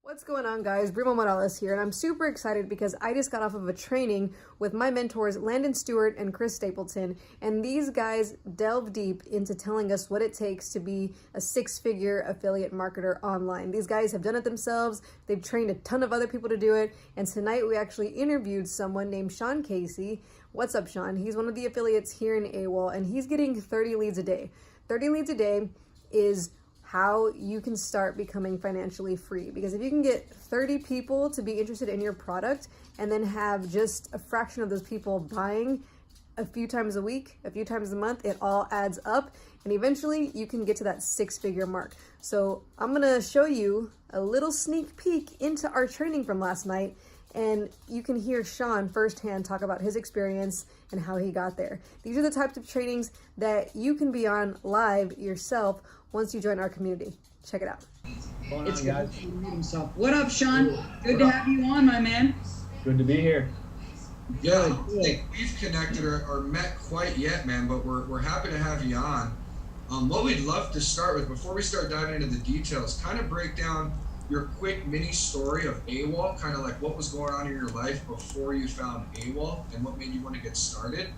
What's going on, guys? Bruno Morales here, and I'm super excited because I just got off of a training with my mentors, Landon and Chris Stapleton, and these guys delve deep into telling us what it takes to be a six-figure affiliate marketer online. These guys have done it themselves. They've trained a ton of other people to do it, and tonight we actually interviewed someone named Shawn Casey. What's up, Shawn? He's one of the affiliates here in AWOL, and he's getting 30 leads a day. 30 leads a day is how you can start becoming financially free. Because if you can get 30 people to be interested in your product and then have just a fraction of those people buying a few times a week, a few times a month, it all adds up. And eventually you can get to that six-figure mark. So I'm gonna show you a little sneak peek into our training from last night, and you can hear Shawn firsthand talk about his experience and how he got there. These are the types of trainings that you can be on live yourself once you join our community. Check it out. It's good to meet himself. What up, Shawn? Good to have you on, my man. Good to be here. Yeah, I don't think we've connected or met quite yet, man, but we're happy to have you on. What we'd love to start with, before we start diving into the details, kind of break down your quick mini story of AWOL, kind of like what was going on in your life before you found AWOL and what made you want to get started,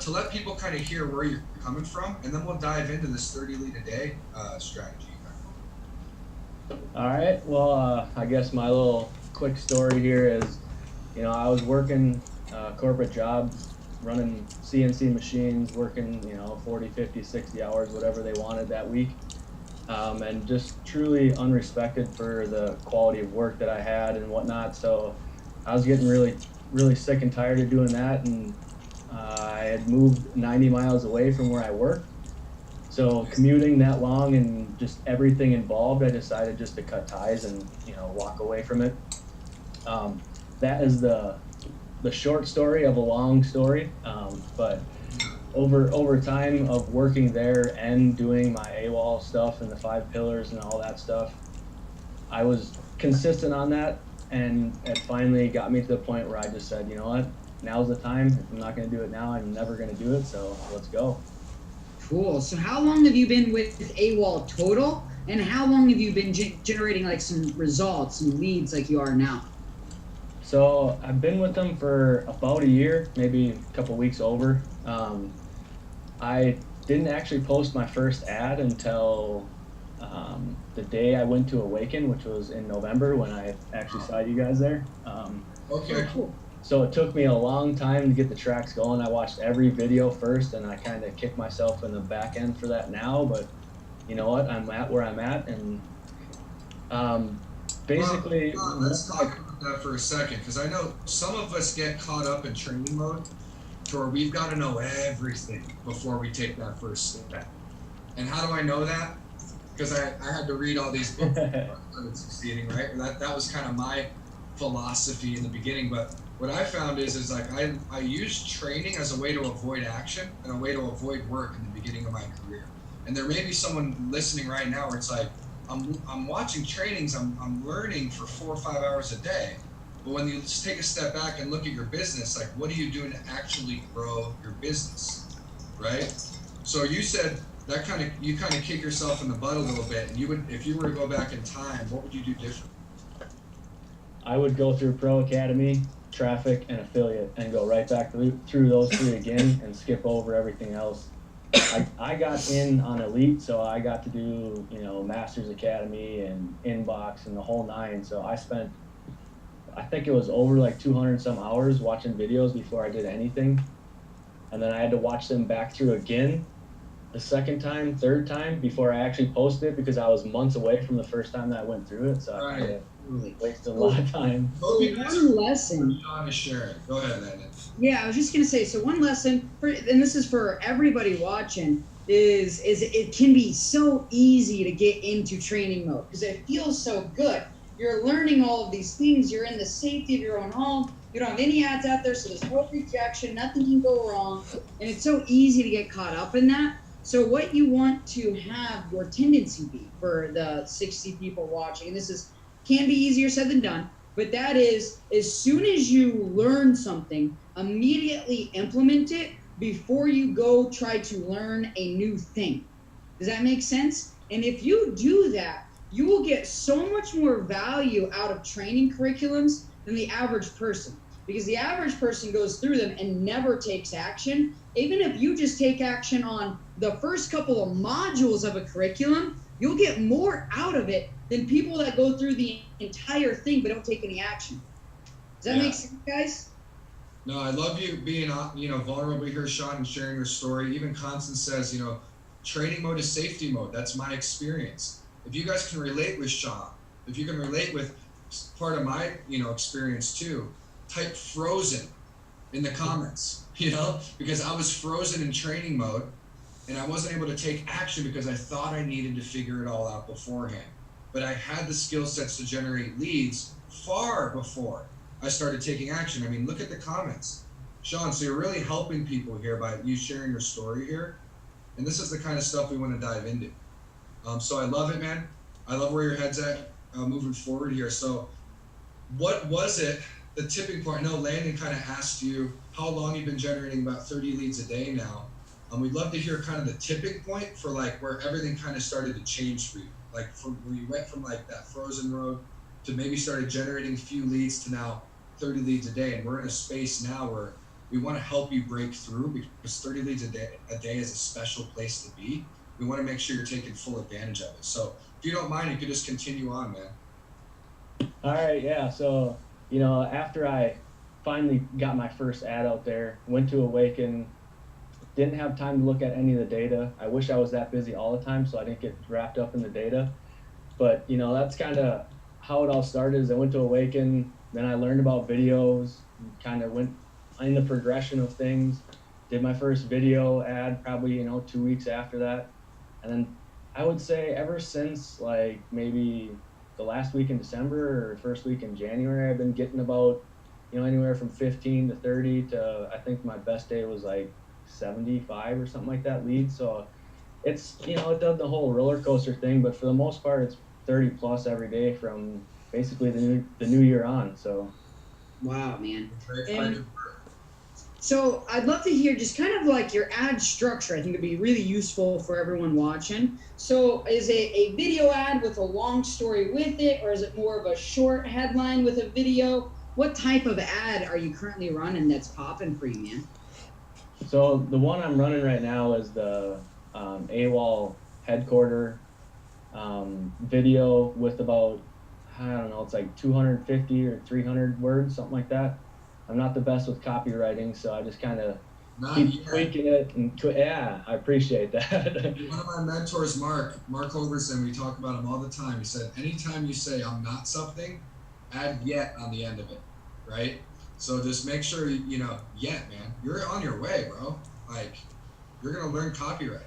to let people kind of hear where you're coming from, and then we'll dive into this 30 lead a day strategy. All right. Well, I guess my little quick story here is, I was working corporate jobs, running CNC machines, working, 40, 50, 60 hours, whatever they wanted that week. And just truly unrespected for the quality of work that I had and whatnot. So I was getting really, really sick and tired of doing that. And I had moved 90 miles away from where I worked. So commuting that long and just everything involved, I decided just to cut ties and, walk away from it. That is the short story of a long story. But over time of working there and doing my AWOL stuff and the 5 pillars and all that stuff, I was consistent on that, and it finally got me to the point where I just said, you know what, now's the time. If I'm not going to do it now, I'm never going to do it, so let's go. Cool. So how long have you been with AWOL total, and how long have you been generating like some results, some leads like you are now? So I've been with them for about a year, maybe a couple weeks over. I didn't actually post my first ad until the day I went to Awaken, which was in November when I actually saw you guys there. Okay, cool. So it took me a long time to get the tracks going. I watched every video first, and I kind of kicked myself in the back end for that now, but you know what? I'm at where I'm at, and basically... let's talk about that for a second, because I know some of us get caught up in training mode to where we've got to know everything before we take that first step. And how do I know that? Because I had to read all these books before I started succeeding, right? That was kind of my philosophy in the beginning, but what I found is like I use training as a way to avoid action and a way to avoid work in the beginning of my career. And there may be someone listening right now where it's like, I'm watching trainings, I'm learning for 4 or 5 hours a day. But when you just take a step back and look at your business, like what are you doing to actually grow your business, right? So you said that you kind of kick yourself in the butt a little bit, and you would, if you were to go back in time, what would you do different? I would go through Pro Academy, Traffic, and Affiliate, and go right back through those 3 again and skip over everything else. I got in on Elite, so I got to do, Masters Academy and Inbox and the whole 9. So I spent, I think it was over like 200 some hours watching videos before I did anything. And then I had to watch them back through again the second time, third time before I actually posted it, because I was months away from the first time that I went through it. So I kind of wasted a lot of time. One lesson. Shawn is sharing. Go ahead, Landon. Yeah, I was just going to say, so one lesson, and this is for everybody watching, is it can be so easy to get into training mode because it feels so good. You're learning all of these things. You're in the safety of your own home. You don't have any ads out there, so there's no rejection. Nothing can go wrong. And it's so easy to get caught up in that. So what you want to have your tendency be for the 60 people watching, and this can be easier said than done, but that is, as soon as you learn something, immediately implement it before you go try to learn a new thing. Does that make sense? And if you do that, you will get so much more value out of training curriculums than the average person. Because the average person goes through them and never takes action. Even if you just take action on the first couple of modules of a curriculum, you'll get more out of it than people that go through the entire thing but don't take any action. Does that make sense, guys? No, I love you being, vulnerable here, Shawn, and sharing your story. Even Constance says, training mode is safety mode. That's my experience. If you guys can relate with Shawn, if you can relate with part of my, experience too, type frozen in the comments, because I was frozen in training mode and I wasn't able to take action because I thought I needed to figure it all out beforehand. But I had the skill sets to generate leads far before I started taking action. I mean, look at the comments. Shawn, so you're really helping people here by you sharing your story here. And this is the kind of stuff we want to dive into. So I love it, man. I love where your head's at moving forward here. So what was it, the tipping point? I know Landon kind of asked you how long you've been generating about 30 leads a day now. We'd love to hear kind of the tipping point for like where everything kind of started to change for you. Like from where you went from like that frozen road to maybe started generating a few leads to now 30 leads a day. And we're in a space now where we want to help you break through because 30 leads a day is a special place to be. We want to make sure you're taking full advantage of it. So if you don't mind, you could just continue on, man. All right, yeah. So, after I finally got my first ad out there, went to Awaken, didn't have time to look at any of the data. I wish I was that busy all the time so I didn't get wrapped up in the data. But, that's kind of how it all started. Is I went to Awaken, then I learned about videos, kind of went in the progression of things, did my first video ad probably, 2 weeks after that. And then I would say ever since like maybe the last week in December or first week in January, I've been getting about, anywhere from 15 to 30 to I think my best day was like 75 or something like that leads. So it's, it does the whole roller coaster thing, but for the most part, it's 30 plus every day from basically the new year on. So. Wow, man. And so I'd love to hear just kind of like your ad structure. I think it'd be really useful for everyone watching. So is it a video ad with a long story with it, or is it more of a short headline with a video? What type of ad are you currently running that's popping for you, man? So the one I'm running right now is the AWOL headquarter video with about, I don't know, it's like 250 or 300 words, something like that. I'm not the best with copywriting, so I just kind of keep tweaking it. And I appreciate that. One of my mentors, Mark Overson, we talk about him all the time. He said, anytime you say I'm not something, add yet on the end of it, right? So just make sure, yet, man, you're on your way, bro. Like, you're going to learn copywriting.